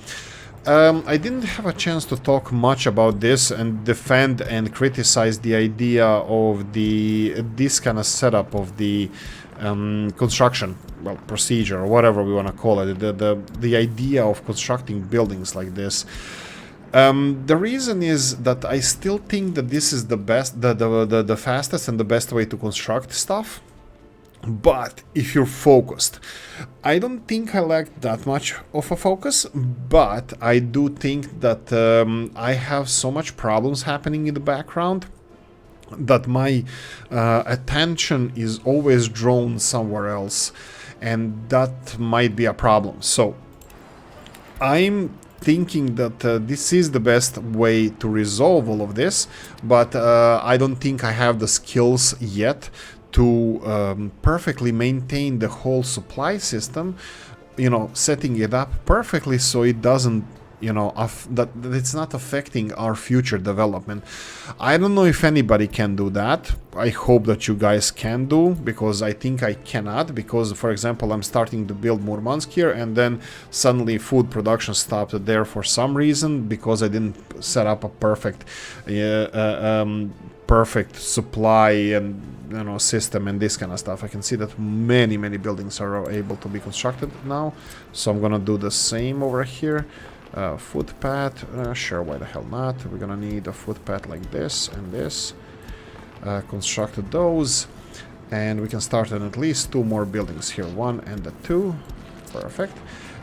I didn't have a chance to talk much about this and defend and criticize the idea of this kind of setup of the construction, well, procedure or whatever we want to call it. The idea of constructing buildings like this. The reason is that I still think that this is the best, the fastest and the best way to construct stuff. But if you're focused, I don't think I lack that much of a focus, but I do think that I have so much problems happening in the background that my attention is always drawn somewhere else, and that might be a problem. So I'm thinking that this is the best way to resolve all of this, but I don't think I have the skills yet to perfectly maintain the whole supply system, you know, setting it up perfectly so it doesn't, you know, that it's not affecting our future development. I don't know if anybody can do that. I hope that you guys can do, because I think I cannot, because, for example, I'm starting to build Murmansk here, and then suddenly food production stopped there for some reason, because I didn't set up a perfect perfect supply and, you know, system and this kind of stuff. I can see that many buildings are able to be constructed now, so I'm gonna do the same over here. Footpath, sure, why the hell not? We're gonna need a footpath like this and this. Constructed those, and we can start on at least 2 more buildings here, 1 and 2. Perfect.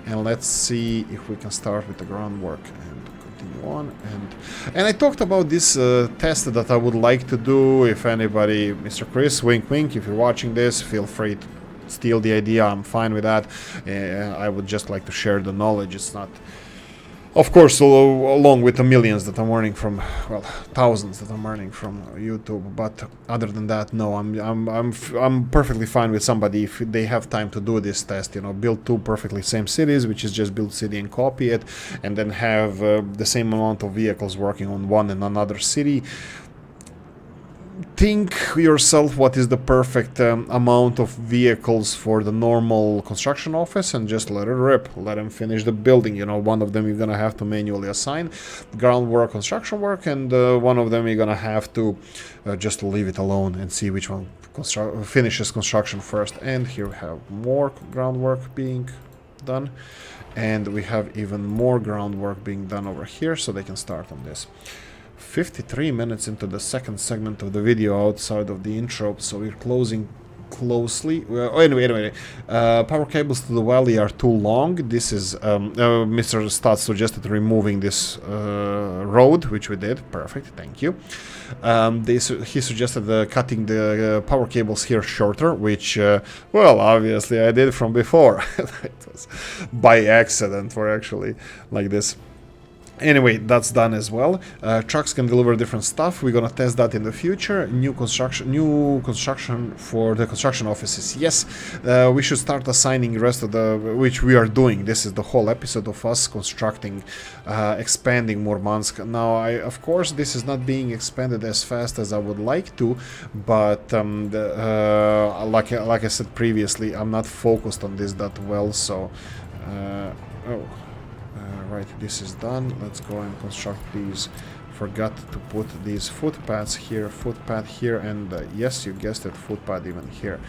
And let's see if we can start with the groundwork and continue on. And I talked about this test that I would like to do. If anybody, Mr. Chris, wink wink, if you're watching this, feel free to steal the idea. I'm fine with that. I would just like to share the knowledge. It's not, of course, along with the millions that I'm earning from, well, thousands that I'm earning from YouTube. But other than that, no, I'm perfectly fine with somebody if they have time to do this test. You know, build 2 perfectly same cities, which is just build city and copy it, and then have the same amount of vehicles working on one and another city. Think yourself what is the perfect amount of vehicles for the normal construction office, and just let it rip. Let them finish the building. You know, one of them you're gonna have to manually assign groundwork, construction work, and one of them you're gonna have to just leave it alone and see which one finishes construction first. And here we have more groundwork being done, and we have even more groundwork being done over here, so they can start on this. 53 minutes into the second segment of the video outside of the intro, so we're closing closely. Anyway, power cables to the valley are too long. This is Mr. Stott suggested removing this road, which we did. Perfect, thank you. He suggested cutting the power cables here shorter, which, well, obviously I did from before. It was by accident, for actually like this. Anyway, that's done as well. Trucks can deliver different stuff. We're gonna test that in the future. New construction for the construction offices. Yes, we should start assigning the rest of the, which we are doing. This is the whole episode of us constructing, expanding Murmansk. Now, of course, this is not being expanded as fast as I would like to, but like I said previously, I'm not focused on this that well. So, right, this is done. Let's go and construct these. Forgot to put these footpaths here, footpath here, and yes, you guessed it, footpath even here.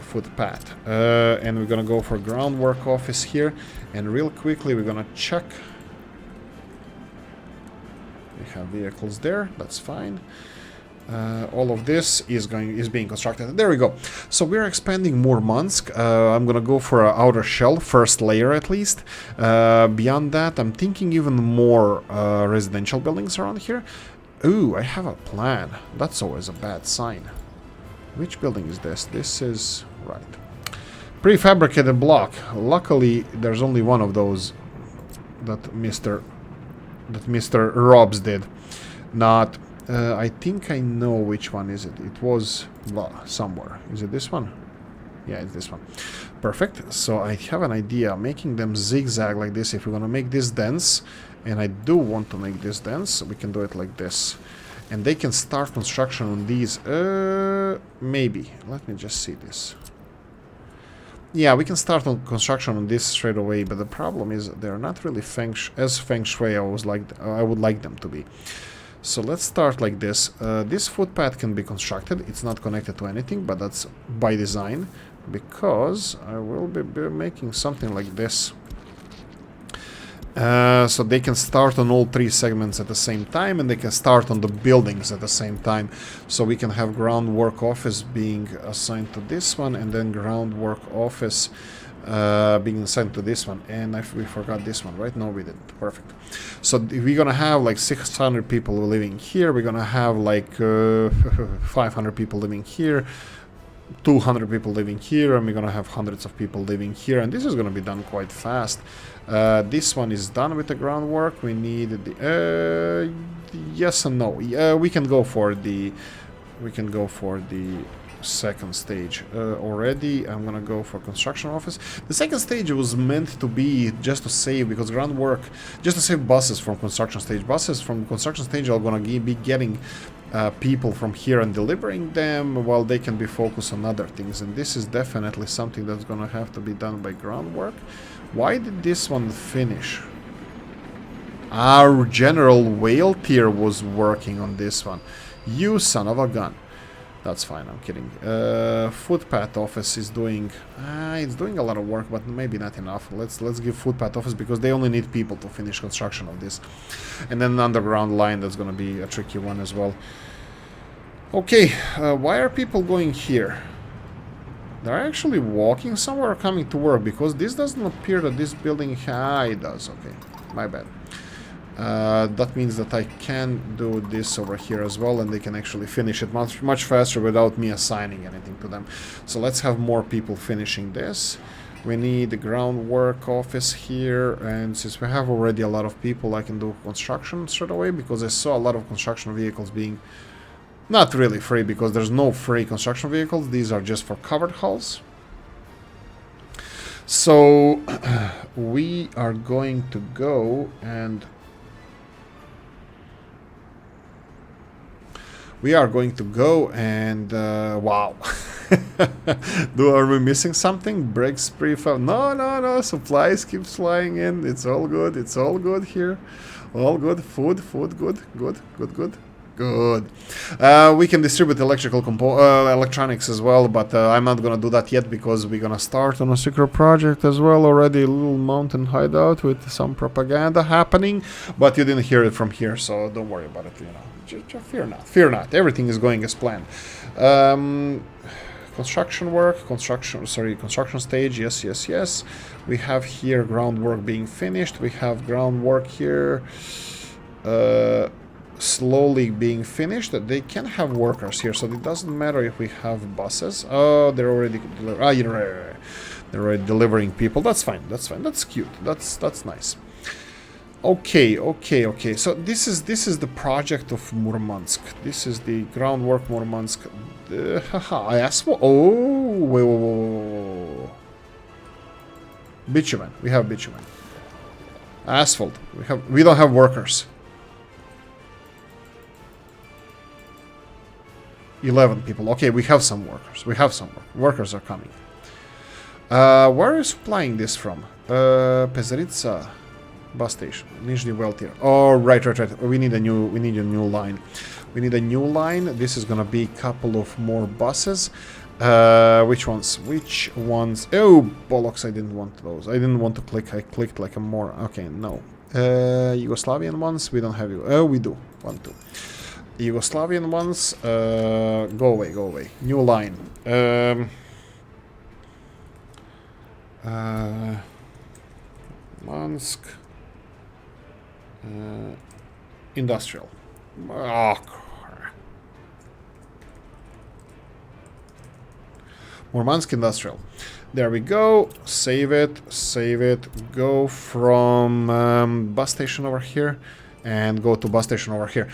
Footpath. And we're gonna go for groundwork office here. And real quickly, we're gonna check. We have vehicles there, that's fine. All of this is being constructed. There we go. So we're expanding Murmansk. I'm gonna go for an outer shell, first layer at least. Beyond that, I'm thinking even more residential buildings around here. Ooh, I have a plan. That's always a bad sign. Which building is this? This is right. Prefabricated block. Luckily, there's only one of those that Mr. Robs did. Not. I think I know which one is it. It was somewhere. Is it this one? Yeah, it's this one. Perfect. So I have an idea. Making them zigzag like this. If we're going to make this dense, and I do want to make this dense, we can do it like this. And they can start construction on these. Maybe. Let me just see this. Yeah, we can start on construction on this straight away, but the problem is they're not really feng shui I would like them to be. So let's start like this. This footpath can be constructed. It's not connected to anything, but that's by design, because I will be making something like this. So they can start on all three segments at the same time, and they can start on the buildings at the same time. So we can have groundwork office being assigned to this one, and then groundwork office being assigned to this one. And we forgot this one, right? No, we didn't. Perfect. So we're gonna have like 600 people living here. We're gonna have like 500 people living here, 200 people living here, and we're gonna have hundreds of people living here. And this is gonna be done quite fast. This one is done with the groundwork. We need the yes and no. We can go for the second stage already. I'm gonna go for construction office. The second stage was meant to be just to save, because groundwork, just to save buses from construction stage. Buses from construction stage are gonna be getting people from here and delivering them, while they can be focused on other things. And this is definitely something that's gonna have to be done by groundwork. Why did this one finish? Our general whale tier was working on this one. You son of a gun. That's fine, I'm kidding. Footpath office is doing... it's doing a lot of work, but maybe not enough. Let's give footpath office, because they only need people to finish construction of this. And then an underground line, that's gonna be a tricky one as well. Okay, why are people going here? They're actually walking somewhere or coming to work, because this doesn't appear that this building... it does, okay. My bad. That means that I can do this over here as well, and they can actually finish it much faster without me assigning anything to them. So let's have more people finishing this. We need the groundwork office here, and since we have already a lot of people, I can do construction straight away, because I saw a lot of construction vehicles being not really free, because there's no free construction vehicles. These are just for covered hulls. So we are going to go and... wow. Are we missing something? Brakes prefab? No. Supplies keep flying in. It's all good. It's all good here. All good. Food. Good. We can distribute electronics as well, but I'm not gonna do that yet, because we're gonna start on a secret project as well already. A little mountain hideout with some propaganda happening, but you didn't hear it from here, so don't worry about it. Just fear not. Everything is going as planned. Construction stage. Yes. We have here groundwork being finished. We have groundwork here. Slowly being finished. They can have workers here, so it doesn't matter if we have buses. Oh, they're already they're already delivering people. That's fine. That's cute. That's nice. Okay. So this is the project of Murmansk. This is the groundwork Murmansk. Haha, asphalt. Oh, whoa. Bitumen. We have bitumen. Asphalt. We don't have workers. 11 people. Okay, we have some workers. Workers are coming. Where are you supplying this from? Pezaritsa bus station. Nizhny Weltir. Oh, right. We need a new line. We need a new line. This is gonna be a couple of more buses. Which ones? Oh, bollocks, I didn't want those. I didn't want to click. I clicked like a more. Okay, no. Yugoslavian ones, we don't have you. Oh, we do. 1, 2. Yugoslavian ones, go away. New line. Mansk. Industrial. Oh, Murmansk Industrial. There we go. Save it. Go from bus station over here and go to bus station over here.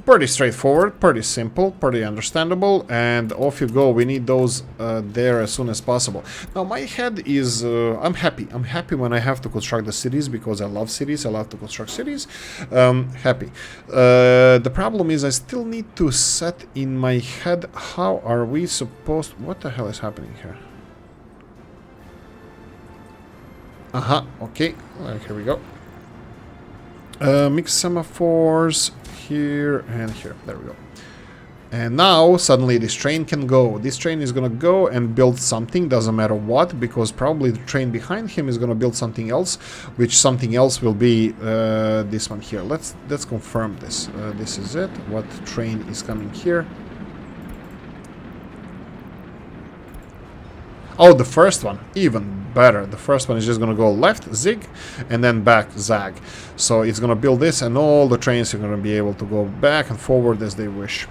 Pretty straightforward, pretty simple, pretty understandable, and off you go. We need those there as soon as possible. Now my head is, I'm happy. I'm happy when I have to construct the cities because I love cities. I love to construct cities. Happy. The problem is I still need to set in my head how are we supposed. What the hell is happening here? Okay. Here we go. Mix semaphores. Here and here. There we go. And now suddenly this train can go. This train is gonna go and build something, doesn't matter what, because probably the train behind him is gonna build something else, which something else will be this one here. Let's confirm this. This is it. What train is coming here? Oh, the first one, even better. The first one is just gonna go left, zig, and then back, zag. So it's gonna build this, and all the trains are gonna be able to go back and forward as they wish,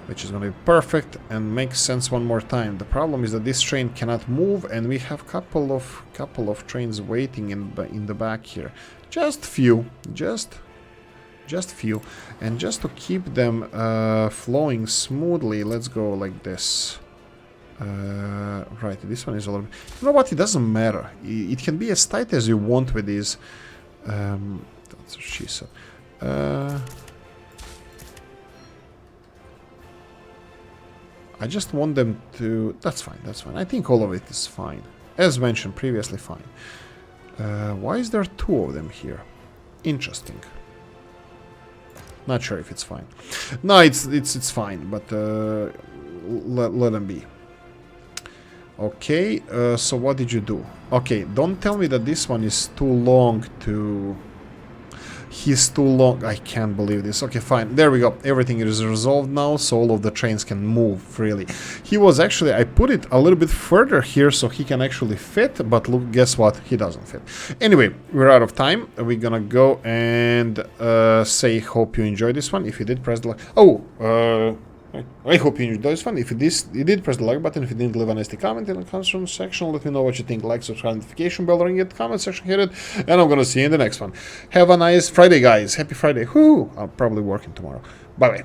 which is gonna be perfect and makes sense one more time. The problem is that this train cannot move, and we have couple of trains waiting in the back here. Just few, just few, and just to keep them flowing smoothly, let's go like this. Right, this one is a little bit. You know what? It doesn't matter. It can be as tight as you want with these. That's what she said. I just want them to. That's fine. I think all of it is fine. As mentioned previously, fine. Why is there 2 of them here? Interesting. Not sure if it's fine. No, it's fine, but let them be. Okay, so what did you do? Okay, don't tell me that this one is too long to... He's too long. I can't believe this. Okay, fine. There we go. Everything is resolved now, so all of the trains can move freely. He was actually... I put it a little bit further here so he can actually fit, but look, guess what? He doesn't fit. Anyway, we're out of time. We're gonna go and say hope you enjoyed this one. If you did, press the like... Oh, I hope you enjoyed this one. If you did, press the like button. If you didn't, leave a nasty comment in the comment section. Let me know what you think. Like, subscribe, notification bell, ring it, comment section, hit it, and I'm gonna see you in the next one. Have a nice Friday, guys. Happy Friday. Whoo! I'm probably working tomorrow. Bye bye.